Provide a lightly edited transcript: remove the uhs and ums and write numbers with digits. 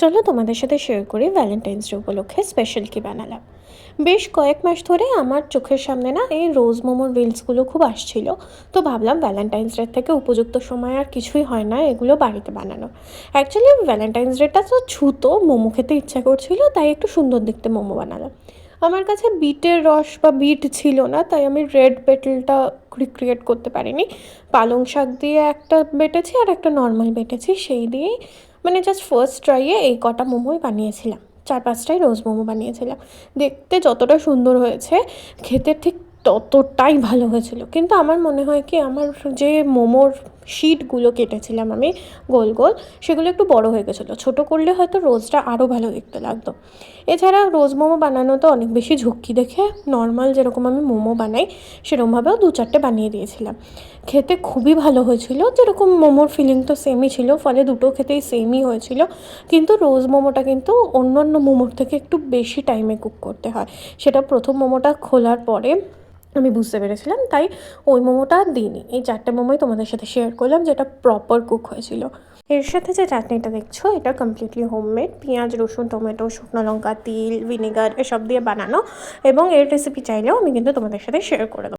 চলো তোমাদের সাথে শেয়ার করি ভ্যালেন্টাইন্স ডে উপলক্ষে স্পেশাল কি বানালাম। বেশ কয়েক মাস ধরে আমার চোখের সামনে না এই রোজ মোমোর রিলসগুলো খুব আসছিল। তো ভাবলাম ভ্যালেন্টাইন্স ডে থেকে উপযুক্ত সময় আর কিছুই হয় না এগুলো বাড়িতে বানানো। অ্যাকচুয়ালি ভ্যালেন্টাইন্স ডেটা তো ছুতো, মোমো খেতে ইচ্ছা করছিল, তাই একটু সুন্দর দেখতে মোমো বানালাম। আমার কাছে বিটের রস বা বিট ছিল না, তাই আমি রেড বেটেলটা রিক্রিয়েট করতে পারিনি। পালং শাক দিয়ে একটা বেটেছি আর একটা নর্মাল বেটেছি, সেই দিয়েই মানে জাস্ট ফার্স্ট ট্রাইয়ে এই কটা মোমোই বানিয়েছিলাম। 4-5টাই রোজ মোমো বানিয়েছিলাম। দেখতে যতটা সুন্দর হয়েছে, খেতে ঠিক ততটাই ভালো হয়েছিল। কিন্তু আমার মনে হয় কি, আমার যে মোমোর শিটগুলো কেটেছিলাম আমি গোল গোল, সেগুলো একটু বড় হয়ে গেছিলো। ছোটো করলে হয়তো রোজটা আরও ভালো দেখতে লাগতো। এছাড়া রোজ মোমো বানানোতে অনেক বেশি ঝক্কি দেখে নর্মাল যেরকম আমি মোমো বানাই সেরকমভাবেও 2-4টে বানিয়ে দিয়েছিলাম। খেতে খুবই ভালো হয়েছিল, যেরকম মোমোর ফিলিং তো সেমই ছিল, ফলে দুটো খেতেই সেমই হয়েছিল। কিন্তু রোজ মোমোটা কিন্তু অন্য অন্য মোমোর থেকে একটু বেশি টাইমে কুক করতে হয়। সেটা প্রথম মোমোটা খোলার পরে আমি বুঝতে পেরেছিলাম, তাই ওই মোমোটা আর দিইনি। এই 4টে মোমোই তোমাদের সাথে শেয়ার করলাম, যেটা প্রপার কুক হয়েছিল। এর সাথে যে চাটনিটা দেখছো, এটা কমপ্লিটলি হোমমেড। পেঁয়াজ, রসুন, টমেটো, শুকনো লঙ্কা, তিল, ভিনেগার এসব দিয়ে বানানো, এবং এর রেসিপি চাইলেও আমি কিন্তু তোমাদের সাথে শেয়ার করে দেবো।